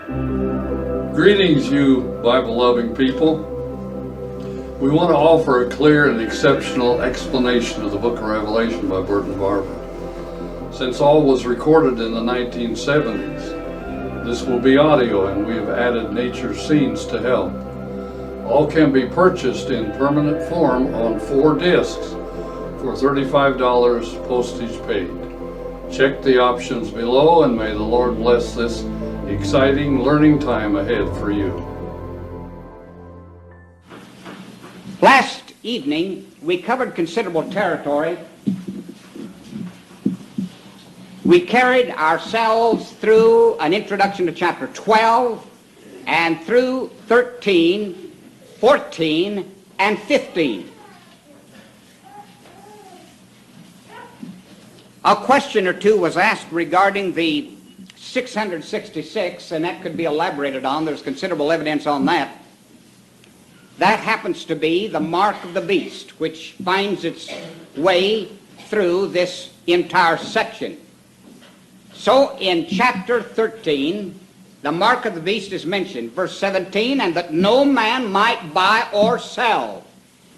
Greetings, you Bible-loving people. We want to offer a clear and exceptional explanation of the book of Revelation by Burton Barber. Since all was recorded in the 1970s, this will be audio, and we have added nature scenes to help. All can be purchased in permanent form on 4 discs for $35 postage paid. Check the options below, and may the Lord bless this exciting learning time ahead for you. Last evening, we covered considerable territory. We carried ourselves through an introduction to chapter 12 and through 13, 14, and 15. A question or two was asked regarding the 666, and that could be elaborated on. There's considerable evidence on that. That happens to be the mark of the beast, which finds its way through this entire section. So in chapter 13, the mark of the beast is mentioned. Verse 17, and that no man might buy or sell,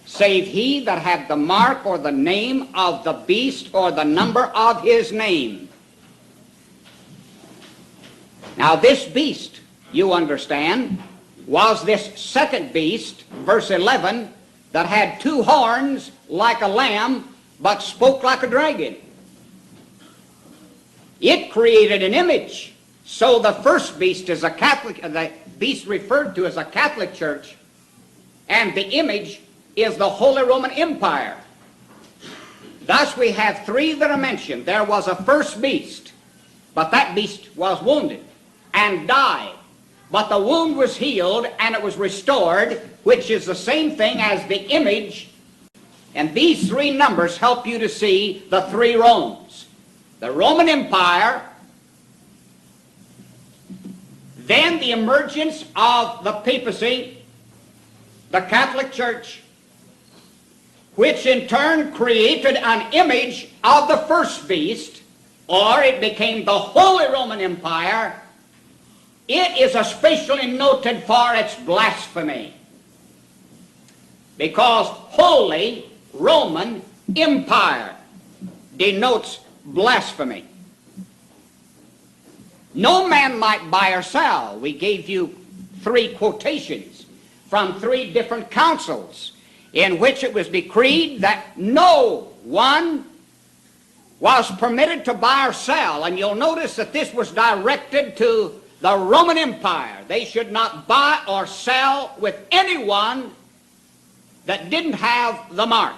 save he that had the mark or the name of the beast or the number of his name. Now this beast, you understand, was this second beast, verse 11, that had 2 horns like a lamb, but spoke like a dragon. It created an image. So the first beast is a Catholic, the beast referred to as a Catholic church, and the image is the Holy Roman Empire. Thus we have 3 that are mentioned. There was a first beast, but that beast was wounded and died. But the wound was healed and it was restored, which is the same thing as the image. And these 3 numbers help you to see the 3 Romes. The Roman Empire, then the emergence of the papacy, the Catholic Church, which in turn created an image of the first beast, or it became the Holy Roman Empire. It is especially noted for its blasphemy, because Holy Roman Empire denotes blasphemy. No man might buy or sell. We gave you 3 quotations from 3 different councils in which it was decreed that no one was permitted to buy or sell. And you'll notice that this was directed to the Roman Empire. They should not buy or sell with anyone that didn't have the mark.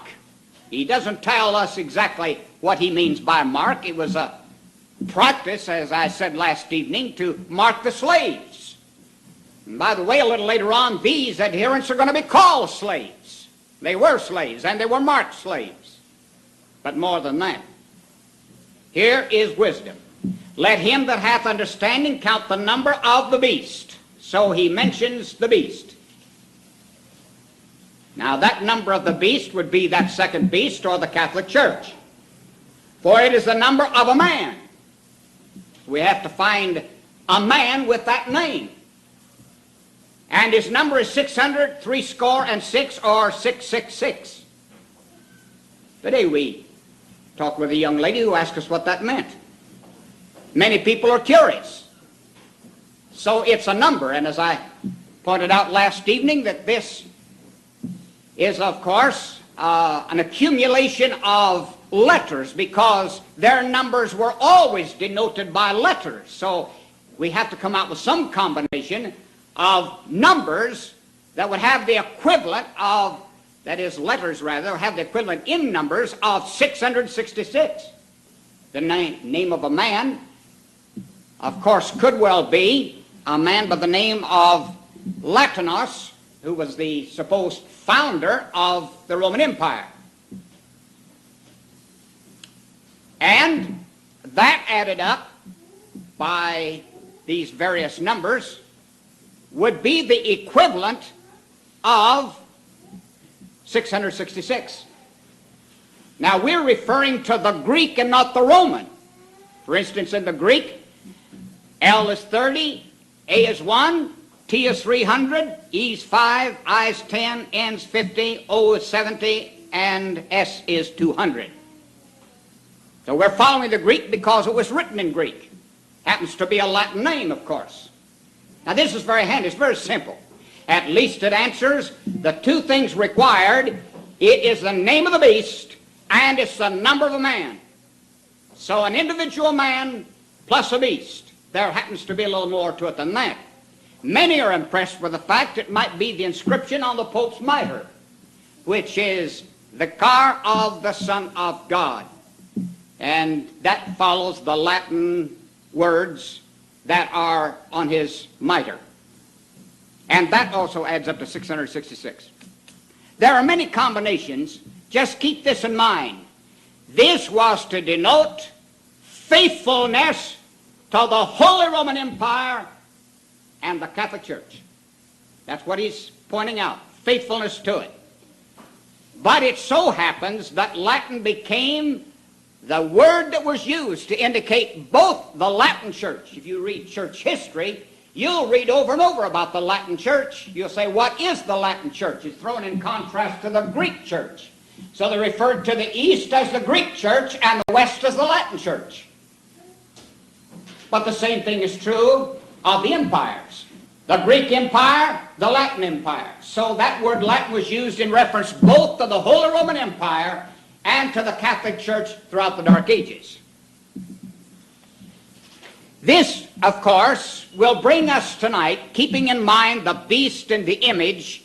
He doesn't tell us exactly what he means by mark. It was a practice, as I said last evening, to mark the slaves. And by the way, a little later on, these adherents are going to be called slaves. They were slaves, and they were marked slaves. But more than that, here is wisdom. Let him that hath understanding count the number of the beast. So he mentions the beast. Now that number of the beast would be that second beast, or the Catholic Church. For it is the number of a man. We have to find a man with that name. And his number is 666, or 666. Today we talked with a young lady who asked us what that meant. Many people are curious. So it's a number, and as I pointed out last evening, that this is, of course, an accumulation of letters, because their numbers were always denoted by letters. So we have to come out with some combination of numbers that would have the equivalent of, that is, letters rather, have the equivalent in numbers of 666. The name of a man, of course, could well be a man by the name of Latinus, who was the supposed founder of the Roman Empire. And that added up by these various numbers would be the equivalent of 666. Now we're referring to the Greek and not the Roman. For instance, in the Greek, L is 30, A is 1, T is 300, E is 5, I is 10, N is 50, O is 70, and S is 200. So we're following the Greek because it was written in Greek. Happens to be a Latin name, of course. Now this is very handy. It's very simple. At least it answers the two things required. It is the name of the beast and it's the number of a man. So an individual man plus a beast. There happens to be a little more to it than that. Many are impressed with the fact it might be the inscription on the Pope's mitre, which is the car of the Son of God. And that follows the Latin words that are on his mitre. And that also adds up to 666. There are many combinations. Just keep this in mind. This was to denote faithfulness to the Holy Roman Empire and the Catholic Church. That's what he's pointing out, faithfulness to it. But it so happens that Latin became the word that was used to indicate both the Latin Church. If you read church history, you'll read over and over about the Latin Church. You'll say, what is the Latin Church? It's thrown in contrast to the Greek Church. So they referred to the East as the Greek Church and the West as the Latin Church. But the same thing is true of the empires. The Greek Empire, the Latin Empire. So that word Latin was used in reference both to the Holy Roman Empire and to the Catholic Church throughout the Dark Ages. This, of course, will bring us tonight, keeping in mind the beast and the image,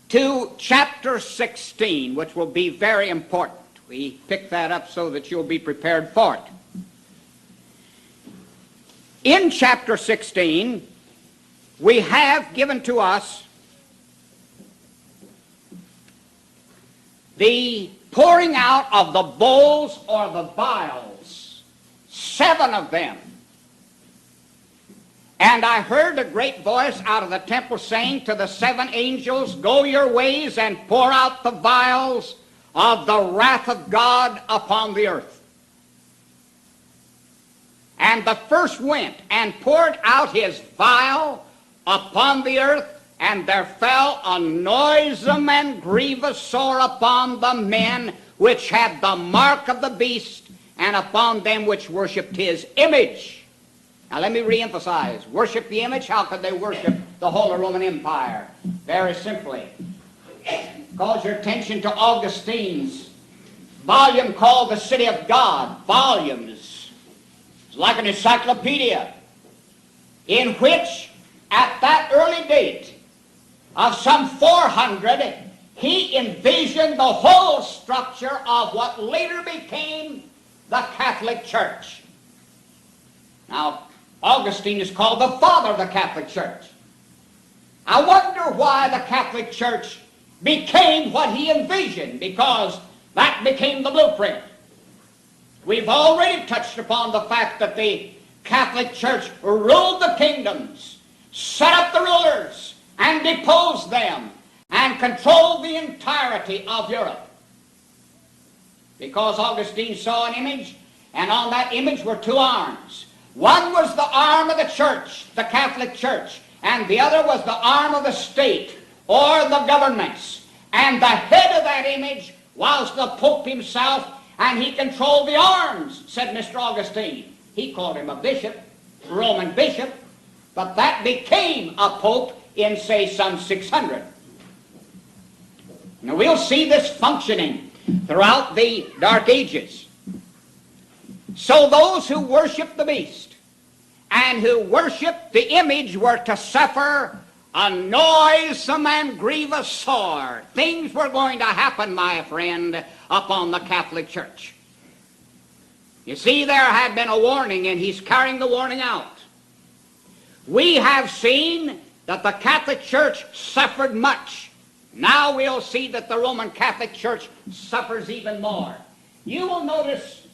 to chapter 16, which will be very important. We picked that up so that you'll be prepared for it. In chapter 16, we have given to us the pouring out of the bowls or the vials, 7 of them. And I heard a great voice out of the temple saying to the 7 angels, go your ways and pour out the vials of the wrath of God upon the earth. And the first went and poured out his vial upon the earth, and there fell a noisome and grievous sore upon the men which had the mark of the beast, and upon them which worshipped his image. Now let me re-emphasize. Worship the image? How could they worship the Holy Roman Empire? Very simply. Calls your attention to Augustine's volume called The City of God. Volumes. It's like an encyclopedia in which at that early date of some 400, he envisioned the whole structure of what later became the Catholic Church. Now, Augustine is called the father of the Catholic Church. I wonder why the Catholic Church became what he envisioned, because that became the blueprint. We've already touched upon the fact that the Catholic Church ruled the kingdoms, set up the rulers, and deposed them, and controlled the entirety of Europe. Because Augustine saw an image, and on that image were 2 arms. One was the arm of the church, the Catholic Church, and the other was the arm of the state, or the governments. And the head of that image was the Pope himself, and he controlled the arms, said Mr. Augustine. He called him a bishop, Roman bishop, but that became a pope in, say, some 600. Now we'll see this functioning throughout the Dark Ages. So those who worshiped the beast and who worshiped the image were to suffer a noisome and grievous sore. Things were going to happen, my friend, upon the Catholic Church. You see, there had been a warning, and he's carrying the warning out. We have seen that the Catholic Church suffered much. Now we'll see that the Roman Catholic Church suffers even more. You will notice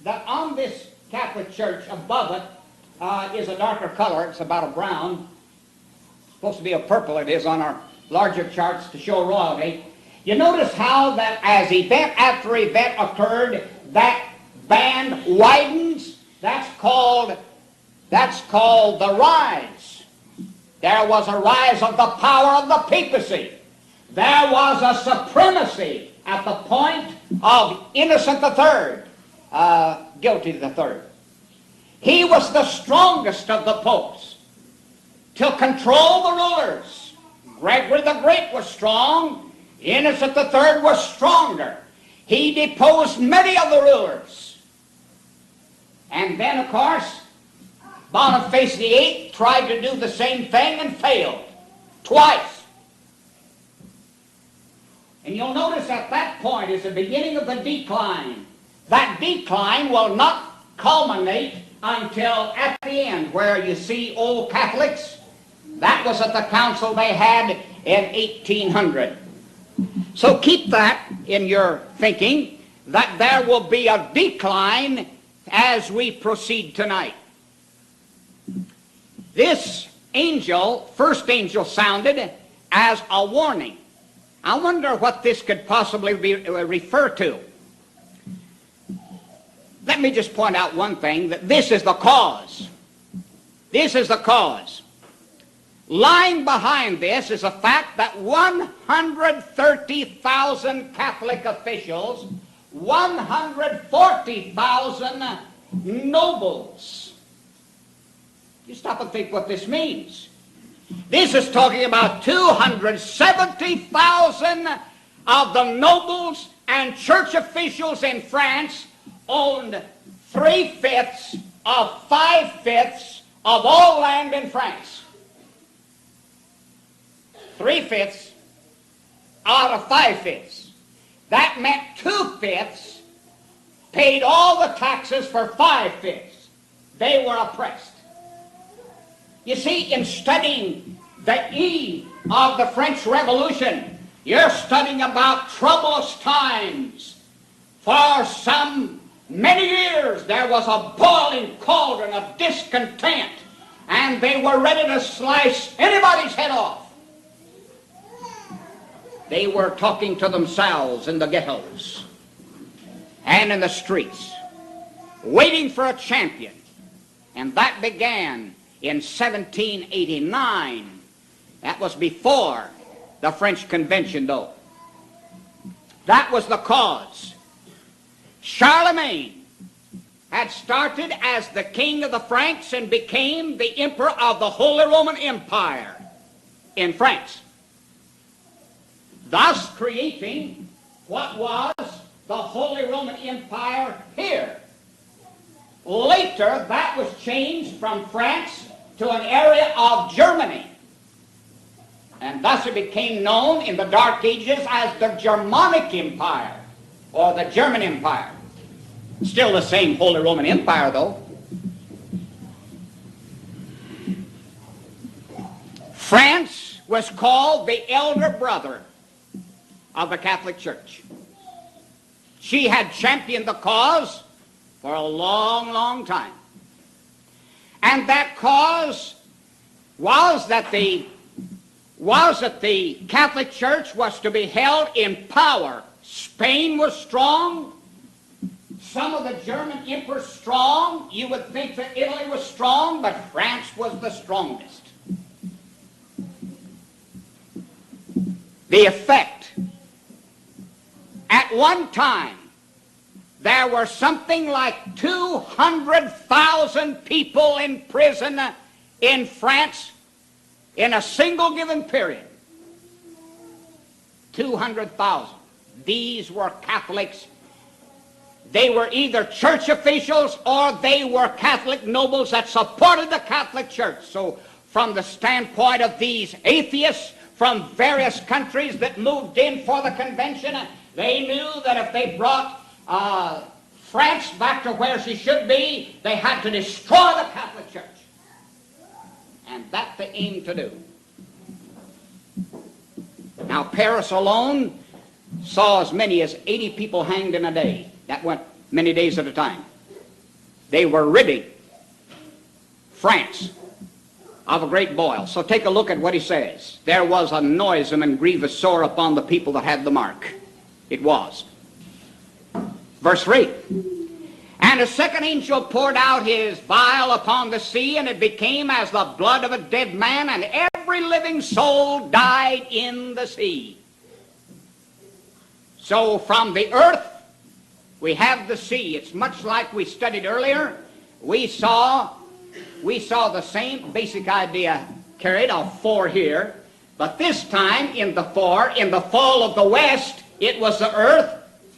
that on this Catholic Church, above it, is a darker color. It's about a brown. It's supposed to be a purple, it is, on our larger charts to show royalty. You notice how that as event after event occurred, that band widens. That's called the rise. There was a rise of the power of the papacy. There was a supremacy at the point of Innocent III, guilty III. He was the strongest of the popes to control the rulers. Gregory the Great was strong. Innocent III was stronger. He deposed many of the rulers. And then, of course, Boniface VIII tried to do the same thing and failed twice. And you'll notice at that point is the beginning of the decline. That decline will not culminate until at the end, where you see old Catholics. That was at the council they had in 1800. So keep that in your thinking, that there will be a decline as we proceed tonight. This angel, first angel, sounded as a warning. I wonder what this could possibly refer to. Let me just point out one thing, that this is the cause. This is the cause. Lying behind this is the fact that 130,000 Catholic officials, 140,000 nobles. You stop and think what this means. This is talking about 270,000 of the nobles and church officials in France owned 3/5 of 5/5 of all land in France. 3/5 out of 5/5. That meant 2/5 paid all the taxes for 5/5. They were oppressed. You see, in studying the eve of the French Revolution, you're studying about troublous times. For some many years there was a boiling cauldron of discontent, and they were ready to slice anybody's head off. They were talking to themselves in the ghettos and in the streets, waiting for a champion. And that began in 1789. That was before the French Convention, though. That was the cause. Charlemagne had started as the king of the Franks and became the emperor of the Holy Roman Empire in France, thus creating what was the Holy Roman Empire here. Later, that was changed from France to an area of Germany. And thus it became known in the Dark Ages as the Germanic Empire, or the German Empire. Still the same Holy Roman Empire, though. France was called the elder brother of the Catholic Church. She had championed the cause for a long, long time. And that cause was that the Catholic Church was to be held in power. Spain was strong. Some of the German emperors strong. You would think that Italy was strong, but France was the strongest. The effect. At one time, there were something like 200,000 people in prison in France in a single given period. 200,000. These were Catholics. They were either church officials or they were Catholic nobles that supported the Catholic Church. So from the standpoint of these atheists from various countries that moved in for the convention, they knew that if they brought France back to where she should be, they had to destroy the Catholic Church. And that they aimed to do. Now, Paris alone saw as many as 80 people hanged in a day. That went many days at a time. They were ridding France of a great boil. So take a look at what he says. There was a noisome and grievous sore upon the people that had the mark. It was. Verse 3. And a second angel poured out his vial upon the sea, and it became as the blood of a dead man, and every living soul died in the sea. So from the earth, we have the sea. It's much like we studied earlier. We saw the same basic idea carried of four here, but this time in the four, in the fall of the west, it was the earth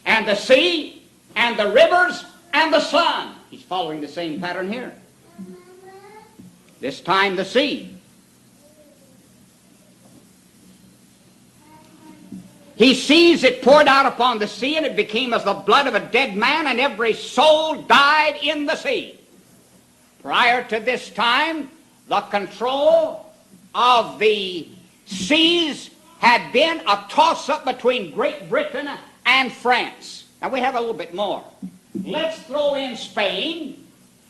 and the sea and the rivers and the sun. He's following the same pattern here. This time the sea. He sees it poured out upon the sea, and it became as the blood of a dead man, and every soul died in the sea. Prior to this time, the control of the seas had been a toss-up between Great Britain and France. Now we have a little bit more. Let's throw in Spain.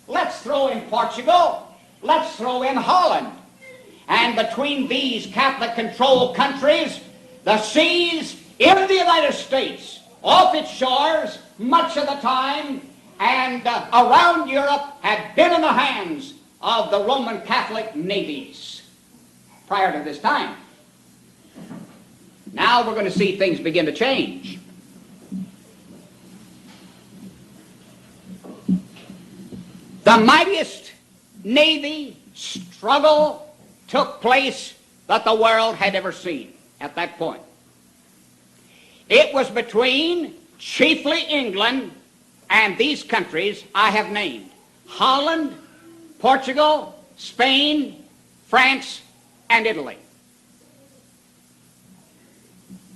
Let's throw in Portugal. Let's throw in Holland. And between these Catholic-controlled countries, the seas in the United States, off its shores, much of the time, and around Europe, had been in the hands of the Roman Catholic navies prior to this time. Now we're going to see things begin to change. The mightiest navy struggle took place that the world had ever seen at that point. It was between chiefly England and these countries I have named: Holland, Portugal, Spain, France, and Italy.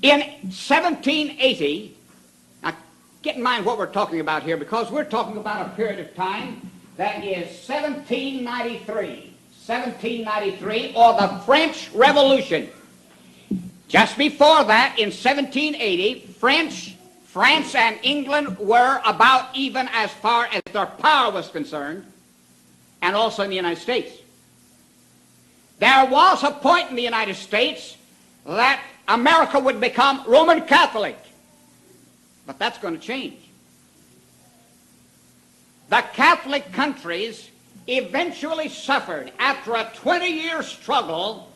In 1780, now get in mind what we're talking about here, because we're talking about a period of time that is 1793, or the French Revolution. Just before that, in 1780, France and England were about even as far as their power was concerned, and also in the United States. There was a point in the United States that America would become Roman Catholic, but that's going to change. The Catholic countries eventually suffered, after a 20-year struggle,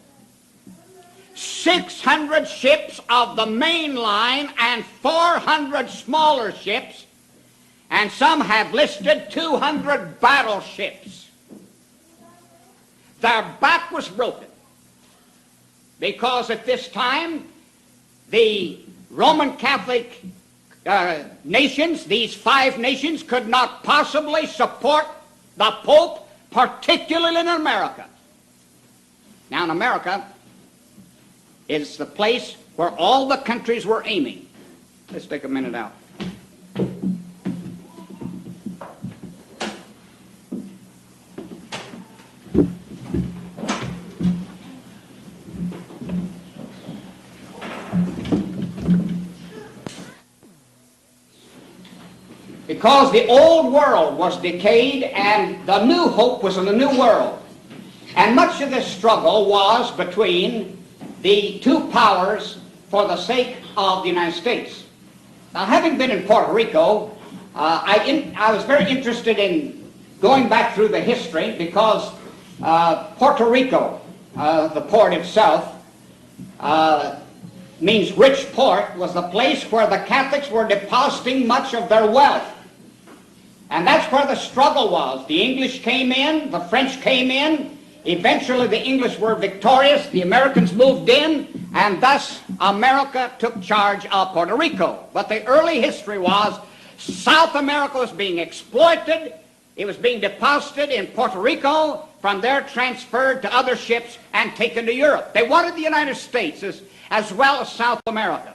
600 ships of the main line and 400 smaller ships, and some have listed 200 battleships. Their back was broken, because at this time the Roman Catholic nations, these 5 nations, could not possibly support the Pope, particularly in America. Now in America, it's the place where all the countries were aiming. Let's take a minute out. Because the old world was decayed and the new hope was in the new world. And much of this struggle was between the two powers for the sake of the United States. Now, having been in Puerto Rico, I was very interested in going back through the history, because Puerto Rico, the port itself, means rich port, was the place where the Catholics were depositing much of their wealth. And that's where the struggle was. The English came in, the French came in. Eventually the English were victorious, the Americans moved in, and thus America took charge of Puerto Rico. But the early history was South America was being exploited. It was being deposited in Puerto Rico, from there transferred to other ships and taken to Europe. They wanted the United States as well as South America.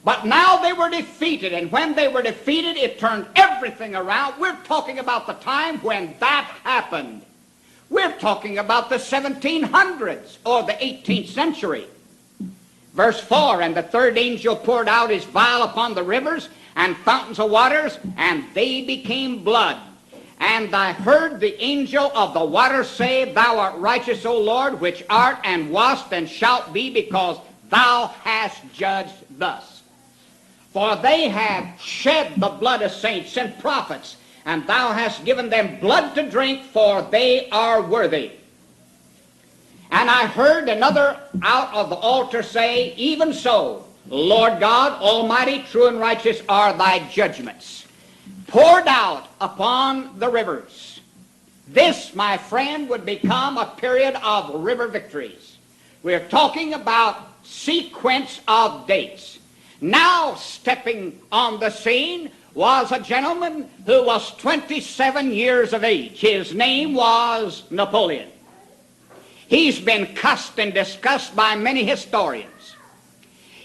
But now they were defeated, and when they were defeated, it turned everything around. We're talking about the time when that happened. We're talking about the 1700s, or the 18th century. Verse 4, and the third angel poured out his vial upon the rivers and fountains of waters, and they became blood. And I heard the angel of the waters say, Thou art righteous, O Lord, which art and wast and shalt be, because thou hast judged thus. For they have shed the blood of saints and prophets, and thou hast given them blood to drink, for they are worthy. And I heard another out of the altar say, even so, Lord God, almighty, true and righteous are thy judgments, poured out upon the rivers. This, my friend, would become a period of river victories. We're talking about sequence of dates. Now stepping on the scene was a gentleman who was 27 years of age. His name was Napoleon. He's been cussed and discussed by many historians.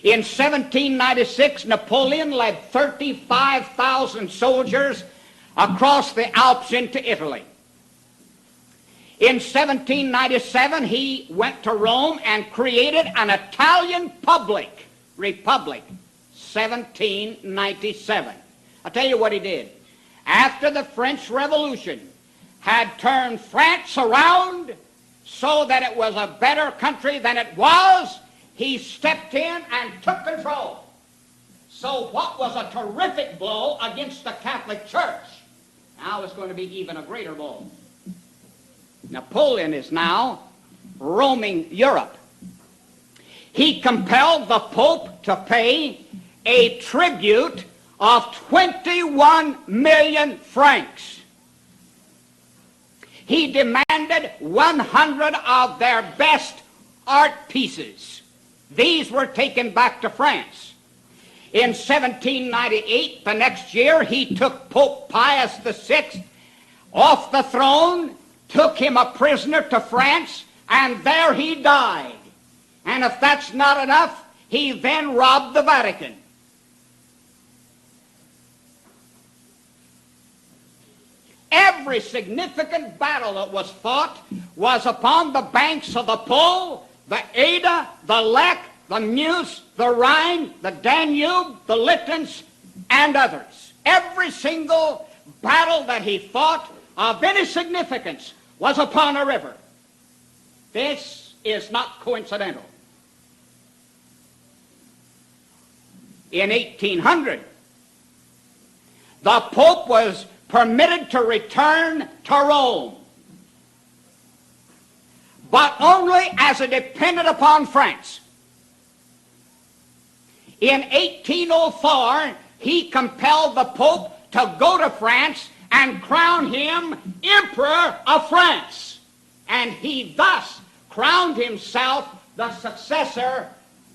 In 1796, Napoleon led 35,000 soldiers across the Alps into Italy. In 1797, he went to Rome and created an Italian republic, 1797. I'll tell you what he did. After the French Revolution had turned France around so that it was a better country than it was, he stepped in and took control. So what was a terrific blow against the Catholic Church, now it's going to be even a greater blow. Napoleon is now roaming Europe. He compelled the Pope to pay a tribute of 21 million francs. He demanded 100 of their best art pieces. These were taken back to France. In 1798, the next year, he took Pope Pius VI off the throne, took him a prisoner to France, and there he died. And if that's not enough, he then robbed the Vatican. Every significant battle that was fought was upon the banks of the Po, the Ada, the Lech, the Meuse, the Rhine, the Danube, the Littens, and others. Every single battle that he fought of any significance was upon a river. This is not coincidental. In 1800, the Pope was permitted to return to Rome, but only as a dependent upon France. In 1804, he compelled the Pope to go to France and crown him Emperor of France. And he thus crowned himself the successor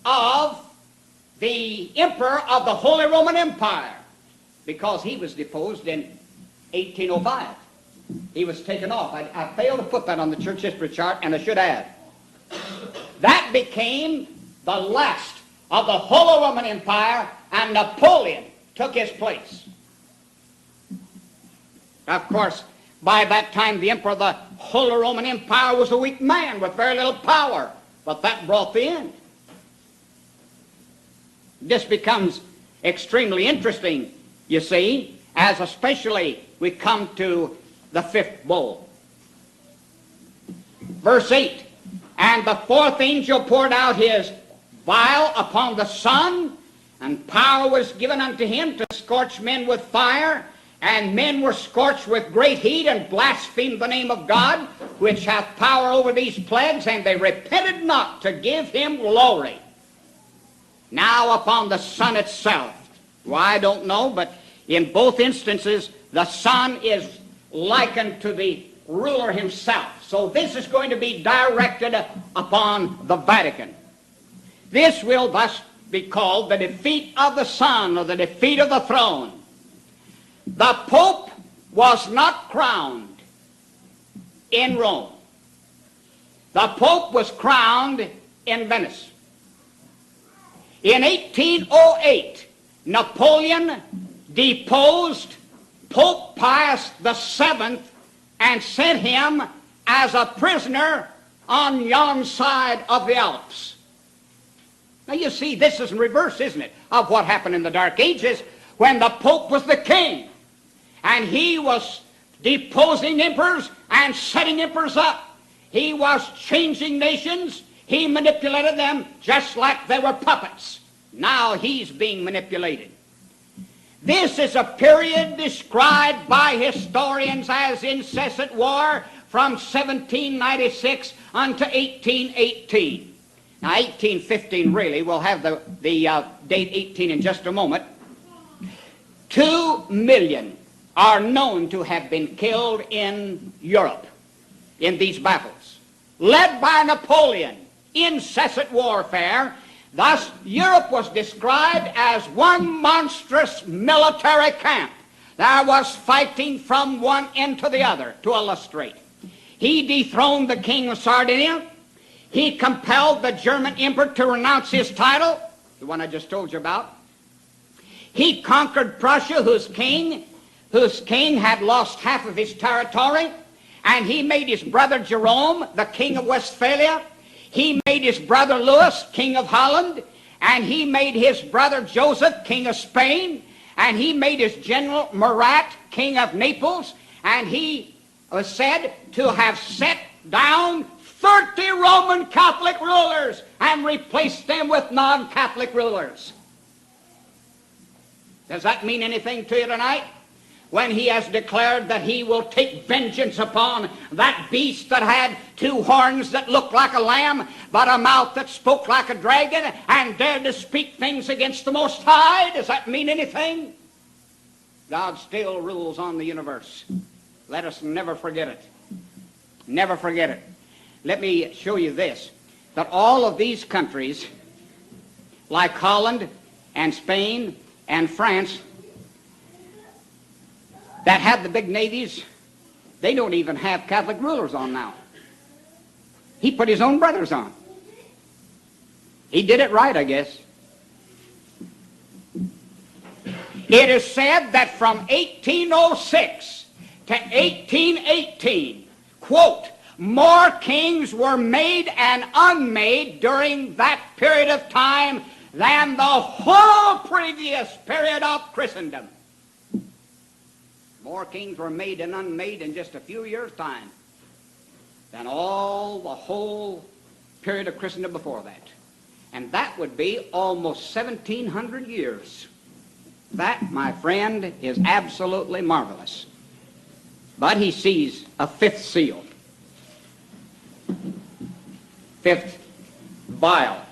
of the Emperor of the Holy Roman Empire, because he was deposed in 1805. He was taken off. I failed to put that on the church history chart, and I should add. That became the last of the Holy Roman Empire, and Napoleon took his place. Of course, by that time, the Emperor of the Holy Roman Empire was a weak man with very little power, but that brought the end. This becomes extremely interesting, you see, as especially we come to the fifth bowl. Verse 8, and the fourth angel poured out his vial upon the sun, and power was given unto him to scorch men with fire, and men were scorched with great heat, and blasphemed the name of God, which hath power over these plagues, and they repented not to give him glory. Now upon the sun itself, why I don't know, but in both instances, the sun is likened to the ruler himself. So this is going to be directed upon the Vatican. This will thus be called the defeat of the sun, or the defeat of the throne. The Pope was not crowned in Rome. The Pope was crowned in Venice. In 1808, Napoleon deposed Pope Pius VII and sent him as a prisoner on yon side of the Alps. Now you see, this is in reverse, isn't it, of what happened in the Dark Ages when the Pope was the king. And he was deposing emperors and setting emperors up. He was changing nations. He manipulated them just like they were puppets. Now he's being manipulated. This is a period described by historians as incessant war from 1796 unto 1818. Now, 1815, really, we'll have the date 18 in just a moment. 2 million are known to have been killed in Europe in these battles, led by Napoleon, incessant warfare. Thus, Europe was described as one monstrous military camp. There was fighting from one end to the other, to illustrate. He dethroned the king of Sardinia. He compelled the German emperor to renounce his title, the one I just told you about. He conquered Prussia, whose king had lost half of his territory, and he made his brother Jerome the king of Westphalia. He made his brother Louis king of Holland, and he made his brother Joseph king of Spain, and he made his general Murat king of Naples, and he was said to have set down 30 Roman Catholic rulers and replaced them with non-Catholic rulers. Does that mean anything to you tonight? When he has declared that he will take vengeance upon that beast that had 2 horns that looked like a lamb, but a mouth that spoke like a dragon, and dared to speak things against the Most High. Does that mean anything? God still rules on the universe. Let us never forget it. Never forget it. Let me show you this, that all of these countries, like Holland and Spain and France, that have the big navies, they don't even have Catholic rulers on now. He put his own brothers on. He did it right, I guess. It is said that from 1806 to 1818, quote, more kings were made and unmade during that period of time than the whole previous period of Christendom. More kings were made and unmade in just a few years' time than all the whole period of Christendom before that. And that would be almost 1,700 years. That, my friend, is absolutely marvelous. But he sees a 5th seal. 5th vial.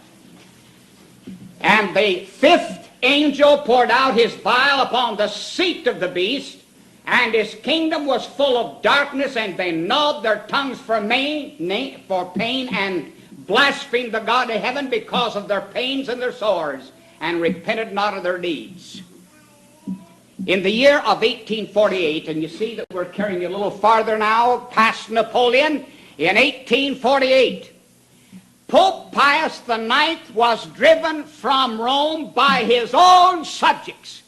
And the 5th angel poured out his vial upon the seat of the beast, and his kingdom was full of darkness, and they gnawed their tongues for pain and blasphemed the God of heaven because of their pains and their sores, and repented not of their deeds. In the year of 1848, and you see that we're carrying you a little farther now past Napoleon, in 1848, Pope Pius IX was driven from Rome by his own subjects.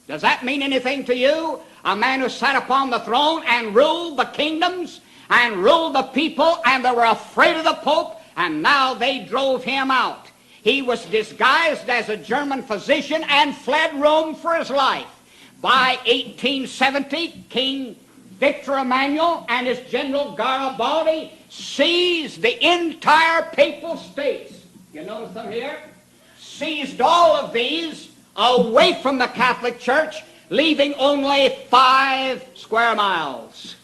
Does that mean anything to you? A man who sat upon the throne and ruled the kingdoms and ruled the people, and they were afraid of the Pope, and now they drove him out. He was disguised as a German physician and fled Rome for his life. By 1870, King Victor Emmanuel and his general Garibaldi seized the entire papal states. You notice them here? Seized all of these away from the Catholic Church, leaving only 5 square miles.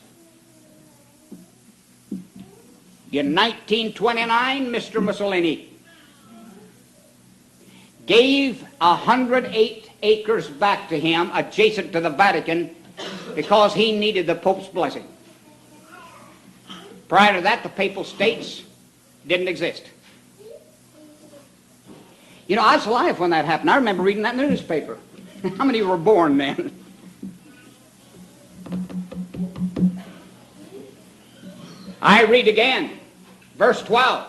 In 1929, Mr. Mussolini gave 108 acres back to him adjacent to the Vatican because he needed the Pope's blessing. Prior to that, the papal states didn't exist. You know, I was alive when that happened. I remember reading that in the newspaper. How many were born then? I read again, verse 12.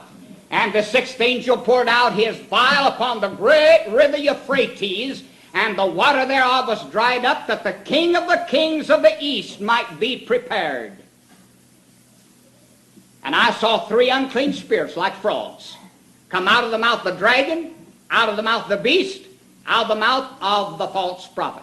And the 6th angel poured out his vial upon the great river Euphrates, and the water thereof was dried up, that the king of the kings of the east might be prepared. And I saw 3 unclean spirits like frogs come out of the mouth of the dragon, out of the mouth of the beast, out of the mouth of the false prophet.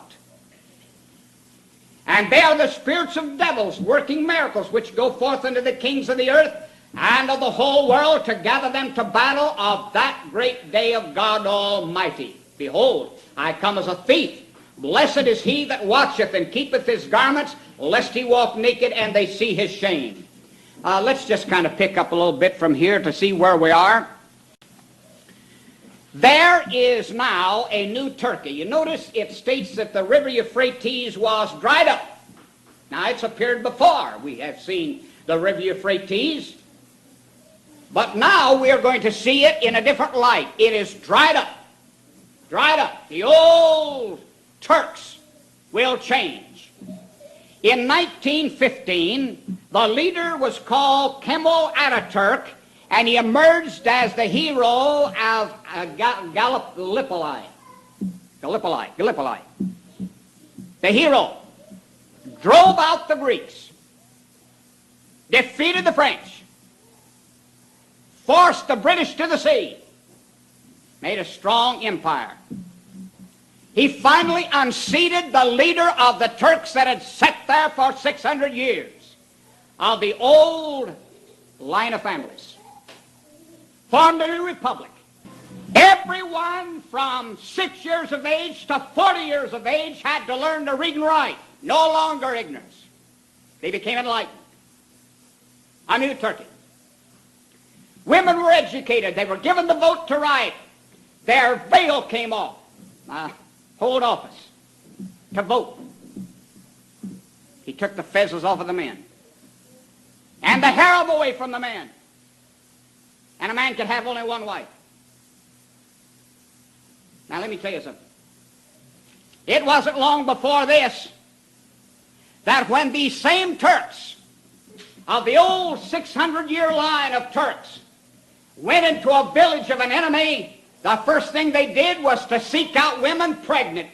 And they are the spirits of devils working miracles, which go forth unto the kings of the earth and of the whole world, to gather them to battle of that great day of God Almighty. Behold, I come as a thief. Blessed is he that watcheth and keepeth his garments, lest he walk naked and they see his shame. Let's just kind of pick up a little bit from here to see where we are. There is now a new Turkey. You notice it states that the river Euphrates was dried up. Now, it's appeared before. We have seen the river Euphrates. But now we are going to see it in a different light. It is dried up. Dried up. The old Turks will change. In 1915, the leader was called Kemal Ataturk, and he emerged as the hero of Gallipoli. The hero drove out the Greeks, defeated the French, forced the British to the sea, made a strong empire. He finally unseated the leader of the Turks that had sat there for 600 years, of the old line of families. Formed a new republic. Everyone from 6 years of age to 40 years of age had to learn to read and write. No longer ignorance. They became enlightened. A new Turkey. Women were educated. They were given the vote to write. Their veil came off. Hold office. To vote. He took the fezzes off of the men. And the harem away from the men. And a man could have only one wife. Now let me tell you something. It wasn't long before this that when these same Turks of the old 600-year line of Turks went into a village of an enemy, the first thing they did was to seek out women pregnant,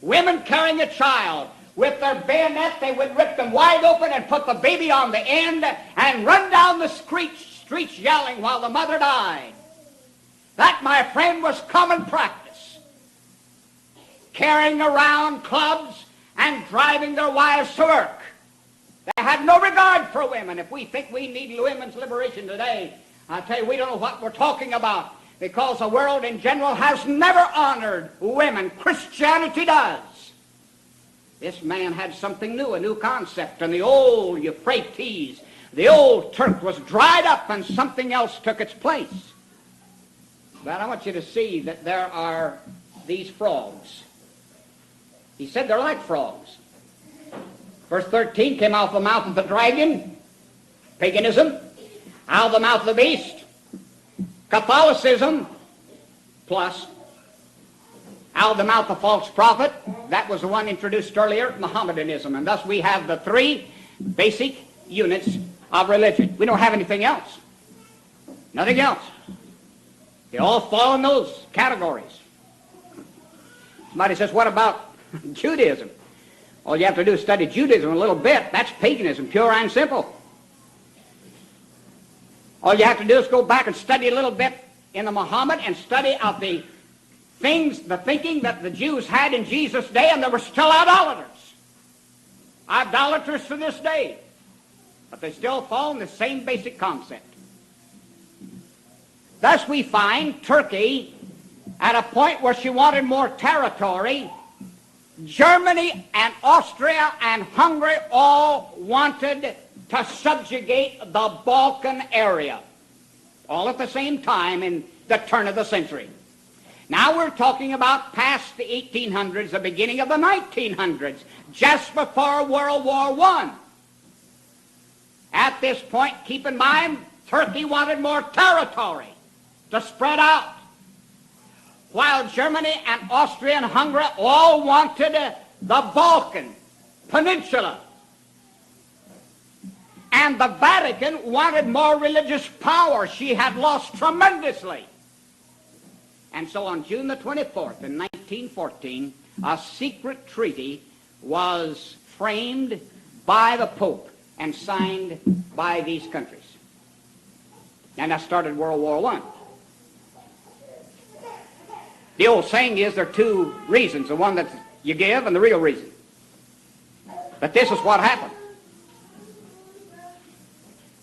women carrying a child. With their bayonet, they would rip them wide open and put the baby on the end and run down the streets yelling while the mother died. That, my friend, was common practice. Carrying around clubs and driving their wives to work. They had no regard for women. If we think we need women's liberation today, I tell you, we don't know what we're talking about, because the world in general has never honored women. Christianity does. This man had something new, a new concept, and the old Euphrates, the old Turk, was dried up and something else took its place. But I want you to see that there are these frogs. He said they're like frogs. Verse 13 came out of the mouth of the dragon, paganism, out of the mouth of the beast, Catholicism, plus out of the mouth of false prophet. That was the one introduced earlier, Mohammedanism. And thus we have the three basic units of religion. We don't have anything else. Nothing else. They all fall in those categories. Somebody says, what about Judaism? All you have to do is study Judaism a little bit. That's paganism, pure and simple. All you have to do is go back and study a little bit in the Muhammad and study of the things, the thinking that the Jews had in Jesus' day, and they were still idolaters. Idolaters to this day. But they still fall in the same basic concept. Thus we find Turkey at a point where she wanted more territory. Germany and Austria and Hungary all wanted to subjugate the Balkan area, all at the same time in the turn of the century. Now we're talking about past the 1800s, the beginning of the 1900s, just before World War I. At this point, keep in mind, Turkey wanted more territory to spread out, while Germany and Austria and Hungary all wanted the Balkan Peninsula. And the Vatican wanted more religious power. She had lost tremendously. And so on June the 24th in 1914, a secret treaty was framed by the Pope and signed by these countries. And that started World War I. The old saying is there are two reasons, the one that you give and the real reason. But this is what happened.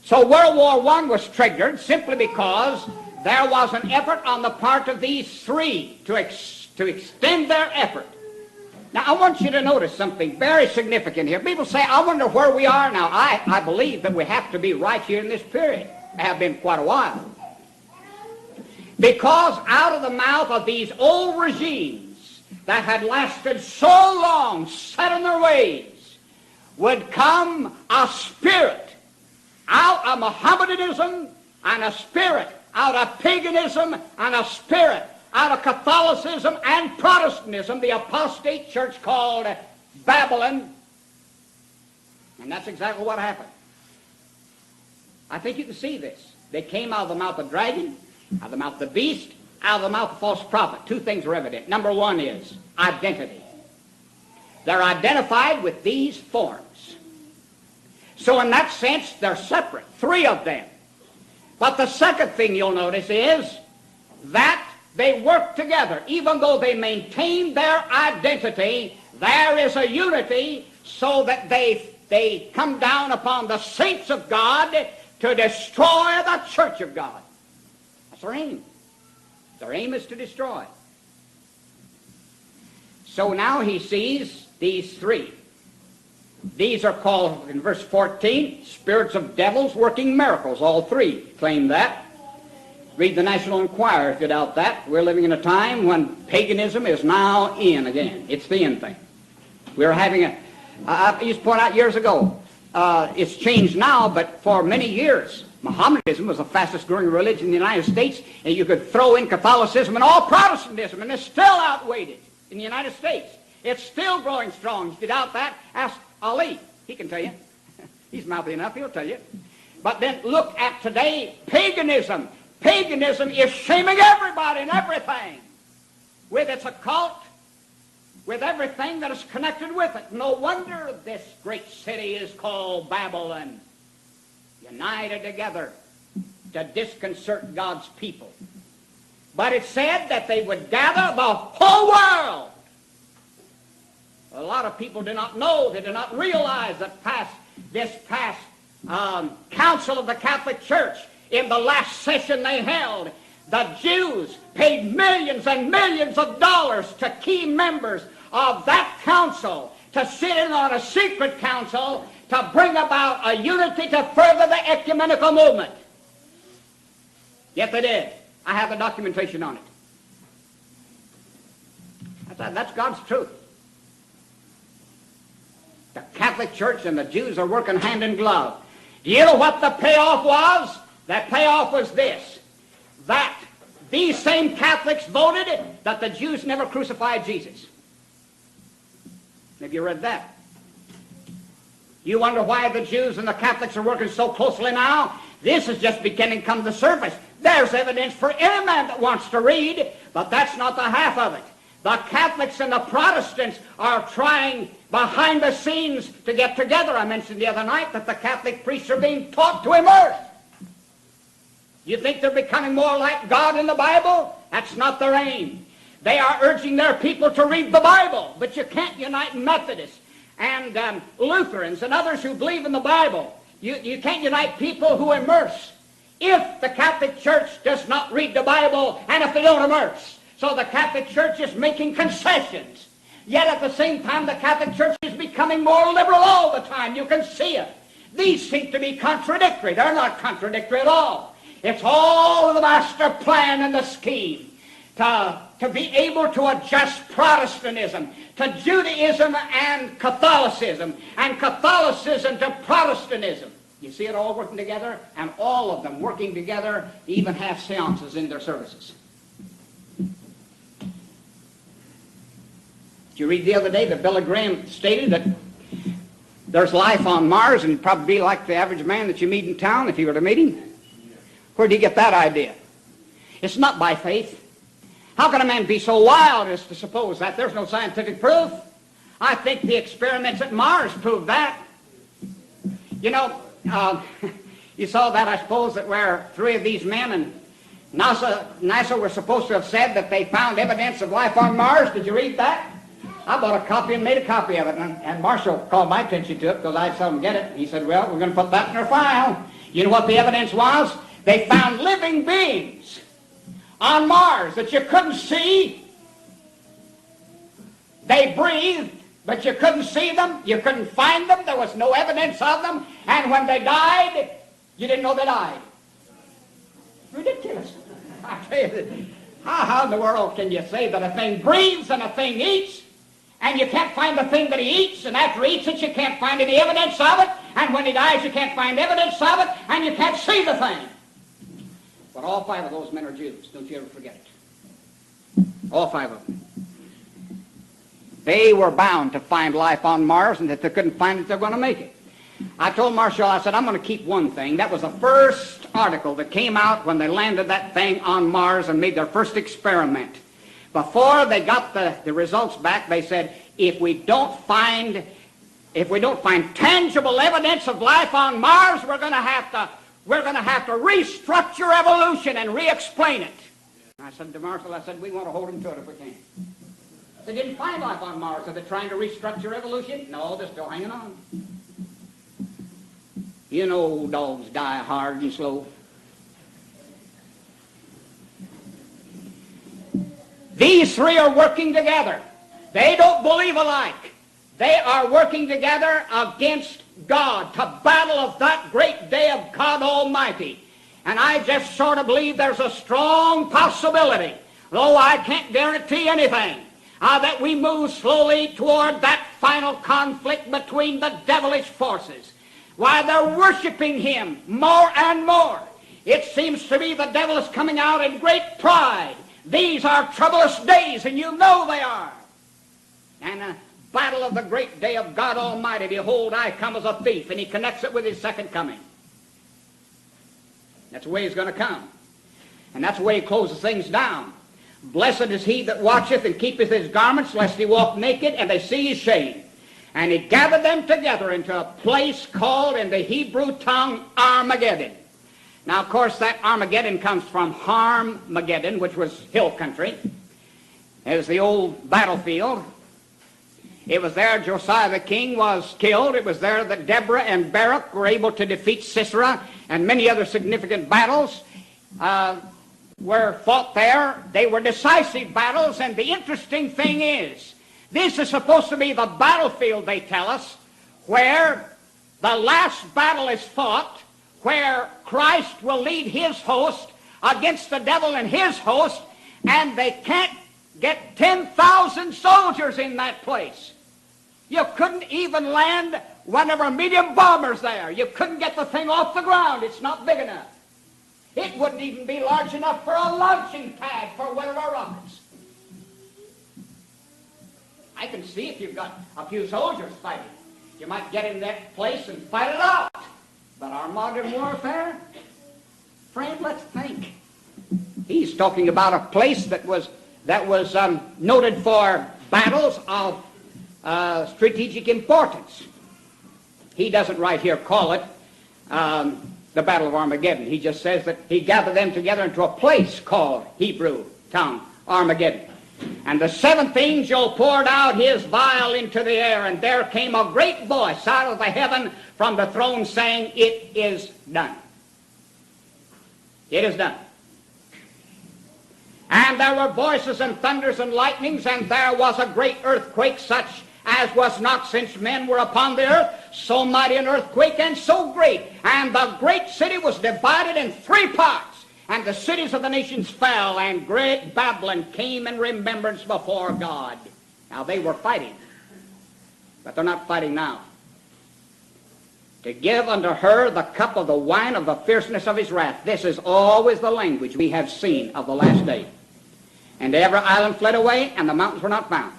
So World War I was triggered simply because there was an effort on the part of these three to extend their effort Now, I want you to notice something very significant here. People say, I wonder where we are now. I believe that we have to be right here in this period. Have been quite a while. Because out of the mouth of these old regimes that had lasted so long, set in their ways, would come a spirit out of Mohammedanism, and a spirit out of paganism, and a spirit out of Catholicism and Protestantism, the apostate church called Babylon. And that's exactly what happened. I think you can see this. They came out of the mouth of the dragon, out of the mouth of the beast, out of the mouth of false prophet. Two things are evident. Number one is identity. They're identified with these forms. So in that sense, they're separate, three of them. But the second thing you'll notice is that they work together. Even though they maintain their identity, there is a unity so that they come down upon the saints of God to destroy the church of God. That's their aim. Their aim is to destroy. So now he sees these three. These are called, in verse 14, spirits of devils working miracles. All three claim that. Read the National Enquirer if you doubt that. We're living in a time when paganism is now in again. It's the in thing. We're having I used to point out years ago, it's changed now, but for many years, Mohammedanism was the fastest growing religion in the United States, and you could throw in Catholicism and all Protestantism, and it's still outweighed it in the United States. It's still growing strong. If you doubt that, ask Ali. He can tell you. He's mouthy enough, he'll tell you. But then look at today, paganism. Paganism is shaming everybody and everything with its occult, with everything that is connected with it. No wonder this great city is called Babylon, united together to disconcert God's people. But it said that they would gather the whole world. A lot of people do not know, they do not realize that this past council of the Catholic Church, in the last session they held, the Jews paid millions and millions of dollars to key members of that council to sit in on a secret council to bring about a unity to further the ecumenical movement. Yes, they did. I have the documentation on it. That's God's truth. The Catholic Church and the Jews are working hand in glove. Do you know what the payoff was? The payoff was this, that these same Catholics voted that the Jews never crucified Jesus. Have you read that? You wonder why the Jews and the Catholics are working so closely now? This is just beginning to come to the surface. There's evidence for any man that wants to read, but that's not the half of it. The Catholics and the Protestants are trying behind the scenes to get together. I mentioned the other night that the Catholic priests are being taught to immerse. You think they're becoming more like God in the Bible? That's not their aim. They are urging their people to read the Bible, but you can't unite Methodists and Lutherans and others who believe in the Bible. You can't unite people who immerse if the Catholic Church does not read the Bible and if they don't immerse. So the Catholic Church is making concessions. Yet at the same time, the Catholic Church is becoming more liberal all the time. You can see it. These seem to be contradictory. They're not contradictory at all. It's all the master plan and the scheme to be able to adjust Protestantism to Judaism and Catholicism to Protestantism. You see it all working together, and all of them working together, even have seances in their services. Did you read the other day that Billy Graham stated that there's life on Mars, and he'd probably be like the average man that you meet in town if you were to meet him? Where did he get that idea? It's not by faith. How can a man be so wild as to suppose that? There's no scientific proof. I think the experiments at Mars prove that. You know, you saw that, I suppose, that where three of these men and NASA were supposed to have said that they found evidence of life on Mars. Did you read that? I bought a copy and made a copy of it, and Marshall called my attention to it because I saw him get it. He said, well, we're going to put that in our file. You know what the evidence was? They found living beings on Mars that you couldn't see. They breathed, but you couldn't see them, you couldn't find them, there was no evidence of them, and when they died, you didn't know they died. Ridiculous. I tell you, how in the world can you say that a thing breathes and a thing eats, and you can't find the thing that he eats, and after he eats it, you can't find any evidence of it, and when he dies, you can't find evidence of it, and you can't see the thing. But all five of those men are Jews. Don't you ever forget it. All five of them. They were bound to find life on Mars, and if they couldn't find it, they're going to make it. I told Marshall, I said, I'm going to keep one thing. That was the first article that came out when they landed that thing on Mars and made their first experiment. Before they got the results back, they said, if we don't find tangible evidence of life on Mars, we're going to have to restructure evolution and re-explain it. I said to Marshall, we want to hold him to it if we can. They didn't find life on Mars. Are they trying to restructure evolution? No, they're still hanging on. You know old dogs die hard and slow. These three are working together. They don't believe alike. They are working together against God to battle of that great day of God Almighty. And I just sort of believe there's a strong possibility, though I can't guarantee anything, that we move slowly toward that final conflict between the devilish forces. Why, they're worshiping him more and more. It seems to me the devil is coming out in great pride. These are troublous days, and you know they are. And a battle of the great day of God Almighty. Behold, I come as a thief, and he connects it with his second coming. That's the way he's going to come. And that's the way he closes things down. Blessed is he that watcheth and keepeth his garments, lest he walk naked, and they see his shame. And he gathered them together into a place called in the Hebrew tongue Armageddon. Now, of course, that Armageddon comes from Harmageddon, which was hill country. It was the old battlefield. It was there Josiah the king was killed. It was there that Deborah and Barak were able to defeat Sisera, and many other significant battles were fought there. They were decisive battles, and the interesting thing is, this is supposed to be the battlefield, they tell us, where the last battle is fought, where Christ will lead his host against the devil and his host, and they can't get 10,000 soldiers in that place. You couldn't even land one of our medium bombers there. You couldn't get the thing off the ground. It's not big enough. It wouldn't even be large enough for a launching pad for one of our rockets. I can see if you've got a few soldiers fighting, you might get in that place and fight it out. But our modern warfare, friend, let's think. He's talking about a place that was noted for battles of strategic importance. He doesn't right here call it the Battle of Armageddon. He just says that he gathered them together into a place called Hebrew tongue Armageddon. And the seventh angel poured out his vial into the air, and there came a great voice out of the heaven from the throne saying, "It is done." It is done. And there were voices and thunders and lightnings, and there was a great earthquake, such as was not since men were upon the earth, so mighty an earthquake and so great. And the great city was divided in three parts, and the cities of the nations fell, and great Babylon came in remembrance before God. Now they were fighting, but they're not fighting now. To give unto her the cup of the wine of the fierceness of his wrath. This is always the language we have seen of the last day. And every island fled away, and the mountains were not found.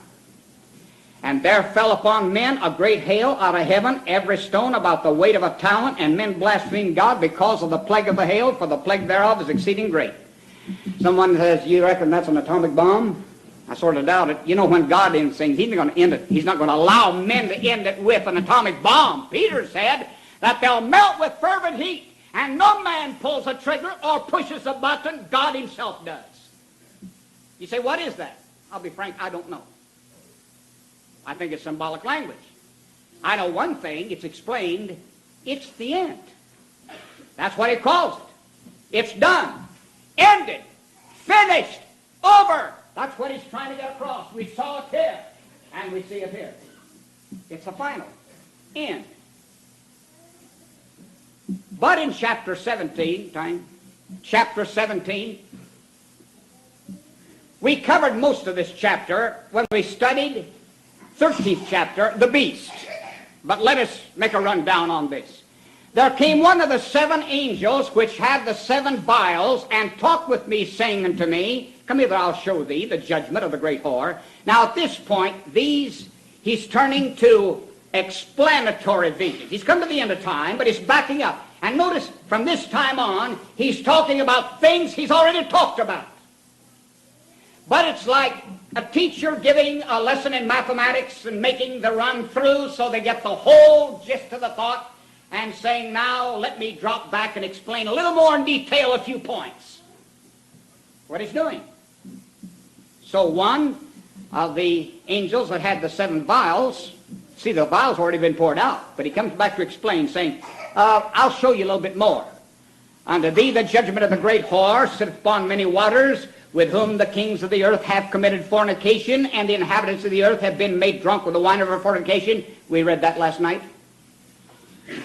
And there fell upon men a great hail out of heaven, every stone about the weight of a talent, and men blasphemed God because of the plague of the hail, for the plague thereof is exceeding great. Someone says, you reckon that's an atomic bomb? I sort of doubt it. You know, when God ends things, he's not going to end it. He's not going to allow men to end it with an atomic bomb. Peter said that they'll melt with fervent heat, and no man pulls a trigger or pushes a button. God himself does. You say, what is that? I'll be frank, I don't know. I think it's symbolic language. I know one thing, it's explained, it's the end. That's what he calls it. It's done, ended, finished, over. That's what he's trying to get across. We saw it here. And we see it here. It's the final end. But in chapter 17, chapter 17, we covered most of this chapter when we studied 13th chapter, the beast. But let us make a rundown on this. There came one of the 7 angels which had the 7 vials, and talked with me, saying unto me, Come hither, I'll show thee the judgment of the great whore. Now at this point, he's turning to explanatory visions. He's come to the end of time, but he's backing up. And notice, from this time on, he's talking about things he's already talked about. But it's like a teacher giving a lesson in mathematics and making the run through so they get the whole gist of the thought, and saying, now let me drop back and explain a little more in detail a few points. What he's doing. So one of the angels that had the 7 vials, see, the vials already been poured out, but he comes back to explain, saying, I'll show you a little bit more. Unto thee the judgment of the great whore sitteth upon many waters, with whom the kings of the earth have committed fornication, and the inhabitants of the earth have been made drunk with the wine of her fornication. We read that last night.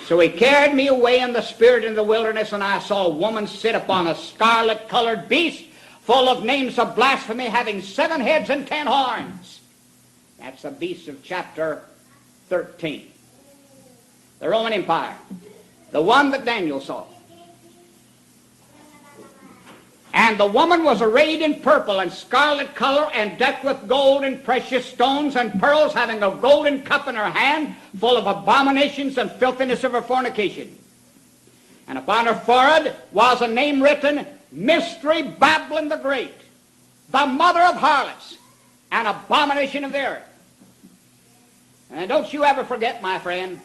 So he carried me away in the spirit in the wilderness, and I saw a woman sit upon a scarlet-colored beast, full of names of blasphemy, having 7 heads and 10 horns. That's the beast of chapter 13. The Roman Empire. The one that Daniel saw. And the woman was arrayed in purple and scarlet color, and decked with gold and precious stones and pearls, having a golden cup in her hand, full of abominations and filthiness of her fornication. And upon her forehead was a name written, Mystery Babylon the Great, the mother of harlots, and abomination of the earth. And don't you ever forget, my friend,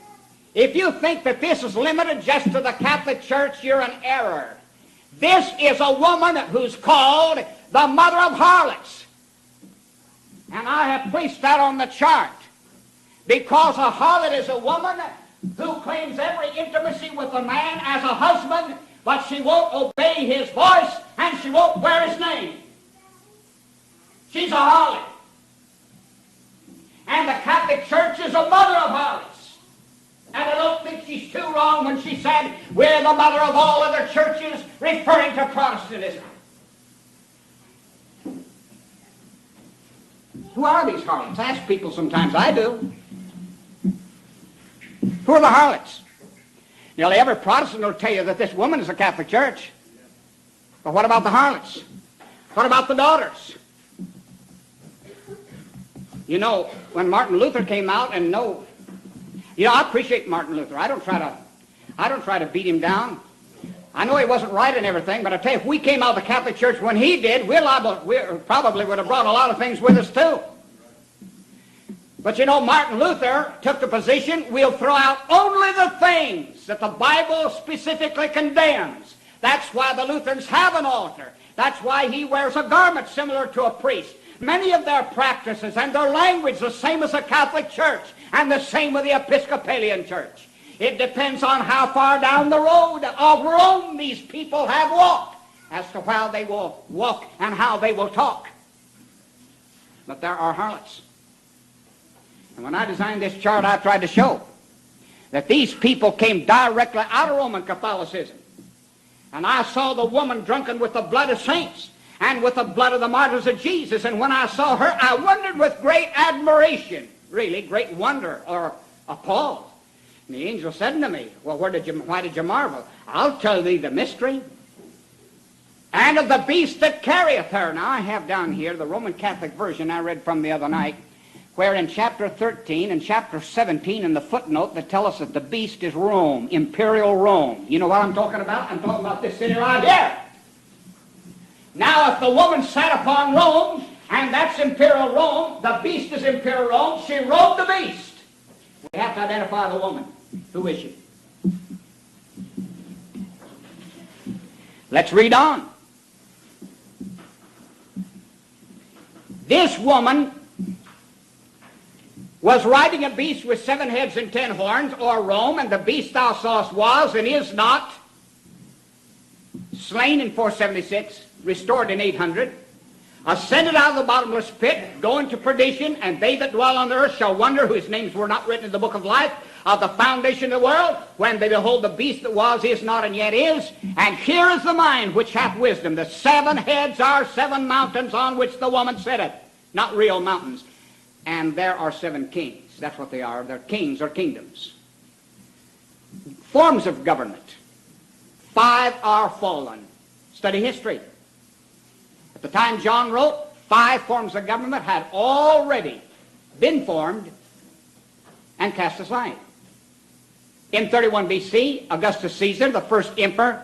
if you think that this is limited just to the Catholic Church, you're in error. This is a woman who's called the mother of harlots. And I have placed that on the chart, because a harlot is a woman who claims every intimacy with a man as a husband, but she won't obey his voice, and she won't wear his name. She's a harlot. And the Catholic Church is a mother of harlots. And I don't think she's too wrong when she said, we're the mother of all other churches, referring to Protestantism. Who are these harlots? I ask people sometimes. I do. Who are the harlots? Nearly every Protestant will tell you that this woman is a Catholic Church. But what about the harlots? What about the daughters? You know, when Martin Luther came out, and I appreciate Martin Luther. I don't try to beat him down. I know he wasn't right in everything, but I tell you, if we came out of the Catholic Church when he did, we probably would have brought a lot of things with us too. But you know, Martin Luther took the position, we'll throw out only the things that the Bible specifically condemns. That's why the Lutherans have an altar. That's why he wears a garment similar to a priest. Many of their practices and their language the same as the Catholic Church, and the same with the Episcopalian Church. It depends on how far down the road of Rome these people have walked as to how they will walk and how they will talk. But there are harlots. And when I designed this chart, I tried to show that these people came directly out of Roman Catholicism. And I saw the woman drunken with the blood of saints and with the blood of the martyrs of Jesus. And when I saw her, I wondered with great admiration, really great wonder or appalled. And the angel said unto me, well, why did you marvel? I'll tell thee the mystery. And of the beast that carrieth her. Now I have down here the Roman Catholic version I read from the other night, where in chapter 13 and chapter 17 in the footnote that tell us that the beast is Rome, imperial Rome. You know what I'm talking about? I'm talking about this city right here. Now if the woman sat upon Rome, and that's imperial Rome, the beast is imperial Rome, she rode the beast. We have to identify the woman. Who is she? Let's read on. This woman was riding a beast with 7 heads and 10 horns, or Rome, and the beast thou sawest was and is not slain in 476, restored in 800, ascended out of the bottomless pit, go into perdition, and they that dwell on the earth shall wonder, whose names were not written in the book of life of the foundation of the world, when they behold the beast that was, is not, and yet is. And here is the mind which hath wisdom. The 7 heads are 7 mountains on which the woman sitteth. Not real mountains. And there are 7 kings. That's what they are. They're kings or kingdoms. Forms of government. 5 are fallen. Study history. At the time John wrote, 5 forms of government had already been formed and cast aside. In 31 BC, Augustus Caesar, the first emperor,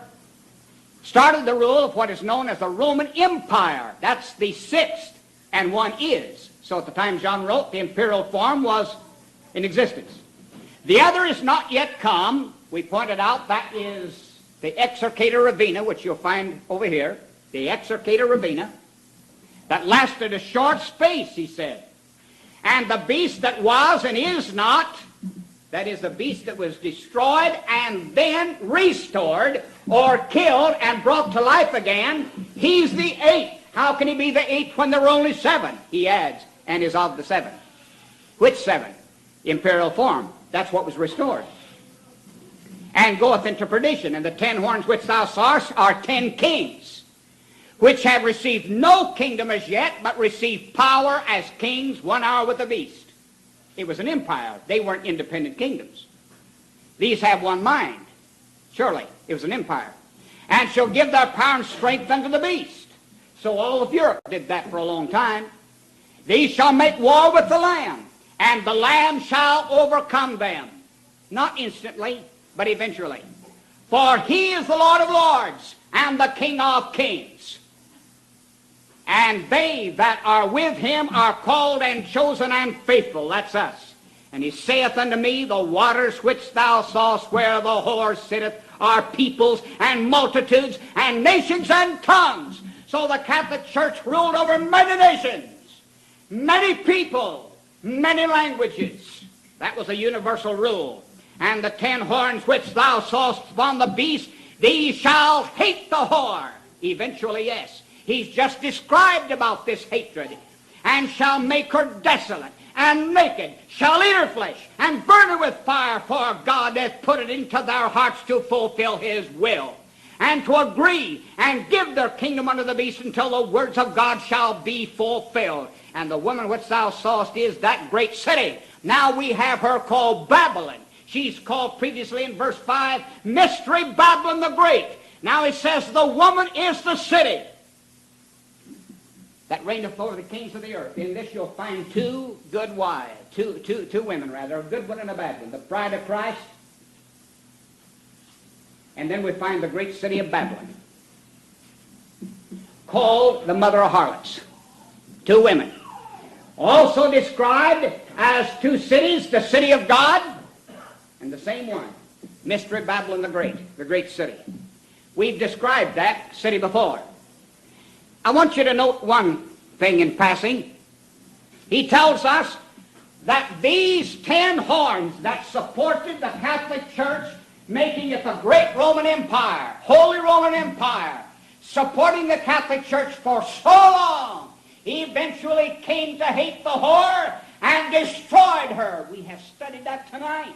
started the rule of what is known as the Roman Empire. That's the 6th, and one is. So at the time John wrote, the imperial form was in existence. The other is not yet come. We pointed out that is the Exarchata Rabina, which you'll find over here, the Exarchata Rabina, that lasted a short space, he said. And the beast that was and is not, that is the beast that was destroyed and then restored or killed and brought to life again, he's the 8th. How can he be the 8th when there were only 7? He adds, and is of the 7. Which 7? Imperial form. That's what was restored. And goeth into perdition. And the 10 horns which thou sawest are 10 kings, which have received no kingdom as yet, but received power as kings 1 hour with the beast. It was an empire. They weren't independent kingdoms. These have one mind. Surely, it was an empire. And shall give their power and strength unto the beast. So all of Europe did that for a long time. These shall make war with the Lamb, and the Lamb shall overcome them. Not instantly, but eventually. For he is the Lord of lords, and the King of kings. And they that are with him are called and chosen and faithful. That's us. And he saith unto me, the waters which thou sawest where the whore sitteth are peoples and multitudes and nations and tongues. So the Catholic Church ruled over many nations, many people, many languages. That was a universal rule. And the 10 horns which thou sawest upon the beast, these shall hate the whore. Eventually, yes. He's just described about this hatred. And shall make her desolate and naked, shall eat her flesh, and burn her with fire, for God hath put it into their hearts to fulfill his will, and to agree and give their kingdom unto the beast until the words of God shall be fulfilled. And the woman which thou sawest is that great city. Now we have her called Babylon. She's called previously in verse 5, Mystery Babylon the Great. Now he says the woman is the city that reigneth over the kings of the earth. In this you'll find 2 good wives, two women rather, a good one and a bad one. The bride of Christ, and then we find the great city of Babylon, called the mother of harlots. 2 women. Also described as 2 cities, the city of God, and the same one, Mystery Babylon the great city. We've described that city before. I want you to note one thing in passing. He tells us that these 10 horns that supported the Catholic Church, making it the great Roman Empire, Holy Roman Empire, supporting the Catholic Church for so long, eventually came to hate the whore and destroyed her. We have studied that tonight.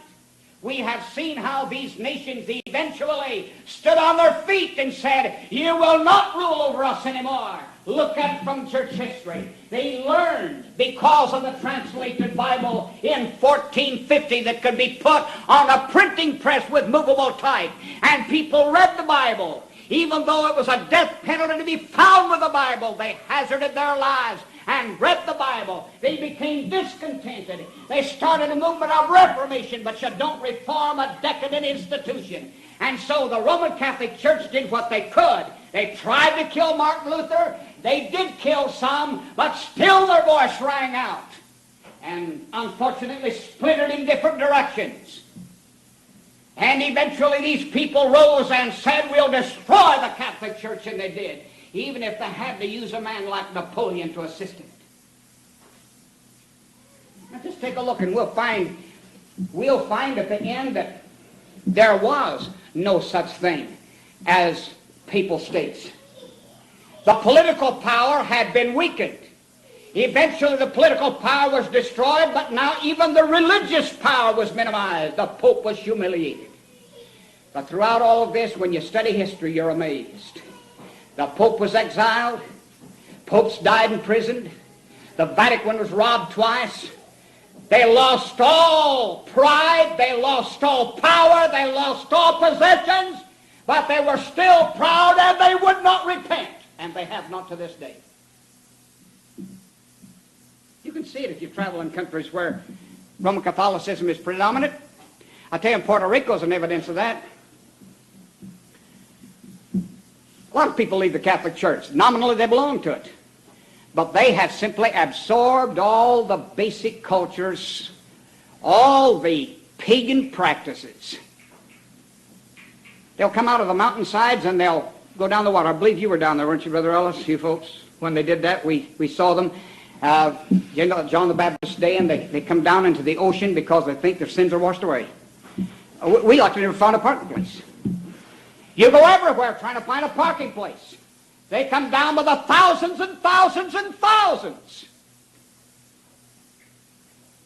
We have seen how these nations eventually stood on their feet and said, you will not rule over us anymore. Look at it from church history. They learned because of the translated Bible in 1450 that could be put on a printing press with movable type. And people read the Bible. Even though it was a death penalty to be found with the Bible, they hazarded their lives and read the Bible. They became discontented. They started a movement of reformation, but you don't reform a decadent institution. And so the Roman Catholic Church did what they could. They tried to kill Martin Luther. They did kill some, but still their voice rang out. And unfortunately splintered in different directions. And eventually these people rose and said, we'll destroy the Catholic Church, and they did, even if they had to use a man like Napoleon to assist in it. Now just take a look and we'll find at the end that there was no such thing as papal states. The political power had been weakened. Eventually the political power was destroyed, but now even the religious power was minimized. The Pope was humiliated. But throughout all of this, when you study history, you're amazed. The Pope was exiled. Popes died in prison. The Vatican was robbed twice. They lost all pride. They lost all power. They lost all possessions. But they were still proud, and they would not repent. And they have not to this day. You can see it if you travel in countries where Roman Catholicism is predominant. I tell you, Puerto Rico is an evidence of that. A lot of people leave the Catholic Church. Nominally, they belong to it. But they have simply absorbed all the basic cultures, all the pagan practices. They'll come out of the mountainsides and they'll go down the water. I believe you were down there, weren't you, Brother Ellis? You folks, when they did that, we saw them. You know, John the Baptist's day, and they come down into the ocean because they think their sins are washed away. We like to never find a parking place. You go everywhere trying to find a parking place. They come down by the thousands and thousands and thousands.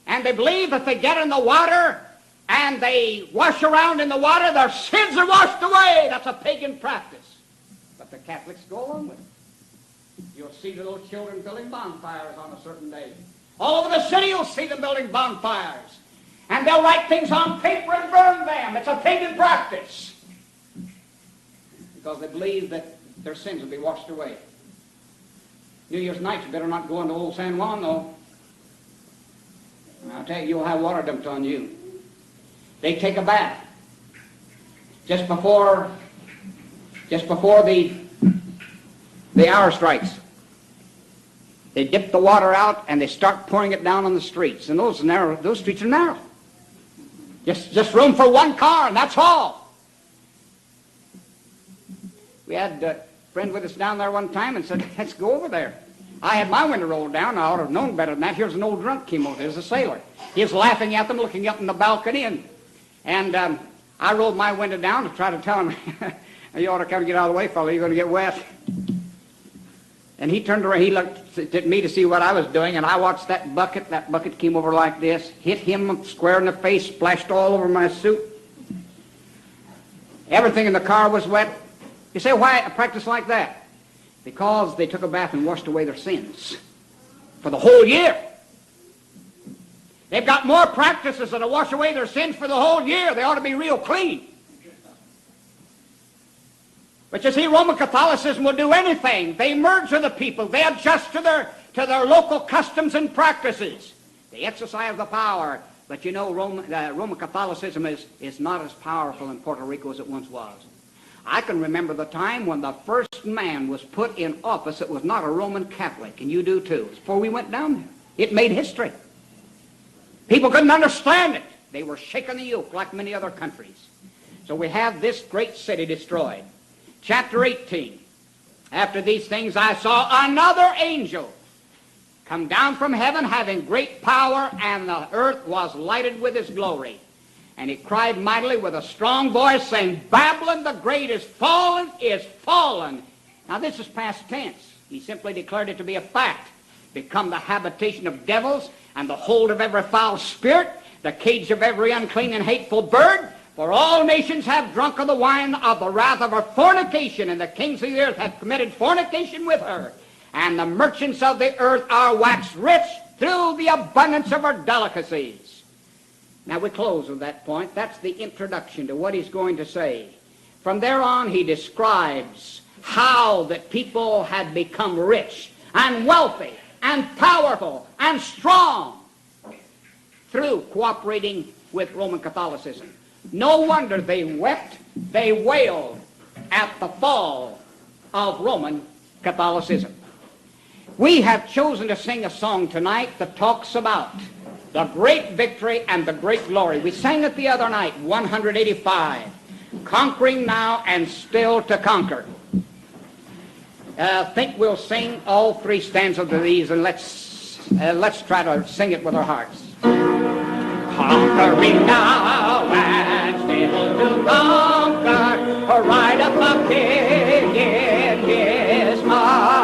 And they believe if they get in the water and they wash around in the water, their sins are washed away. That's a pagan practice. But the Catholics go along with it. You'll see little children building bonfires on a certain day. All over the city you'll see them building bonfires. And they'll write things on paper and burn them. It's a pagan practice. Because they believe that their sins will be washed away. New Year's night, you better not go into old San Juan, though. I'll tell you, you'll have water dumped on you. They take a bath. Just before the hour strikes. They dip the water out and they start pouring it down on the streets. And those streets are narrow. Just room for one car, and that's all. We had a friend with us down there one time and said, let's go over there. I had my window rolled down. I ought to have known better than that. Here's an old drunk came over. There's a sailor. He was laughing at them, looking up in the balcony, and I rolled my window down to try to tell him, you ought to come get out of the way, fella. You're going to get wet. And he turned around. He looked at me to see what I was doing, and I watched that bucket. That bucket came over like this, hit him square in the face, splashed all over my suit. Everything in the car was wet. You say, why a practice like that? Because they took a bath and washed away their sins for the whole year. They've got more practices than to wash away their sins for the whole year. They ought to be real clean. But you see, Roman Catholicism will do anything. They merge with the people. They adjust to their local customs and practices. They exercise the power. But you know, Roman Catholicism is not as powerful in Puerto Rico as it once was. I can remember the time when the first man was put in office that was not a Roman Catholic, and you do too. It was before we went down there. It made history. People couldn't understand it. They were shaking the yoke like many other countries. So we have this great city destroyed. Chapter 18. After these things I saw another angel come down from heaven, having great power, and the earth was lighted with his glory. And he cried mightily with a strong voice, saying, Babylon the great is fallen, is fallen. Now this is past tense. He simply declared it to be a fact. Become the habitation of devils, and the hold of every foul spirit, the cage of every unclean and hateful bird. For all nations have drunk of the wine of the wrath of her fornication, and the kings of the earth have committed fornication with her. And the merchants of the earth are waxed rich through the abundance of her delicacies. Now we close with that point. That's the introduction to what he's going to say. From there on, he describes how that people had become rich and wealthy and powerful and strong through cooperating with Roman Catholicism. No wonder they wept, they wailed at the fall of Roman Catholicism. We have chosen to sing a song tonight that talks about the great victory and the great glory. We sang it the other night, 185, conquering now and still to conquer. I think we'll sing all three stanzas of these, and let's try to sing it with our hearts. Conquering now and still to conquer, ride up a king in his might.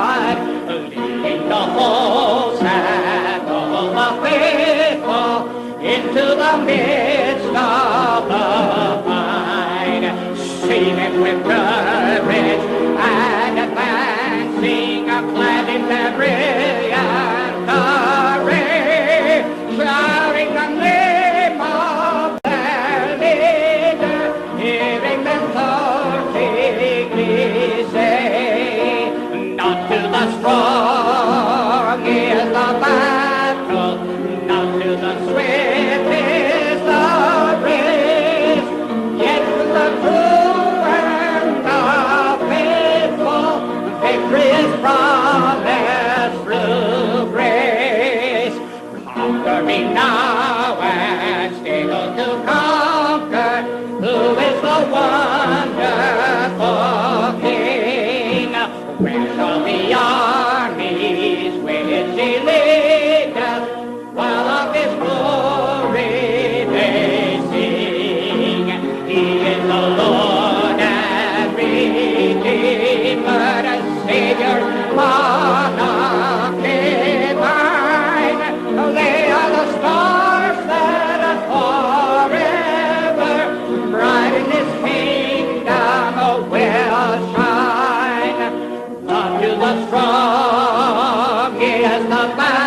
sing now and still to conquer, who is the wonderful King. Where shall the armies which he leadeth, while of his glory they sing? He is the Lord and Redeemer, the Savior, monarch divine. They are the stars that forever bright in his kingdom will shine. Unto the strong he is the battle.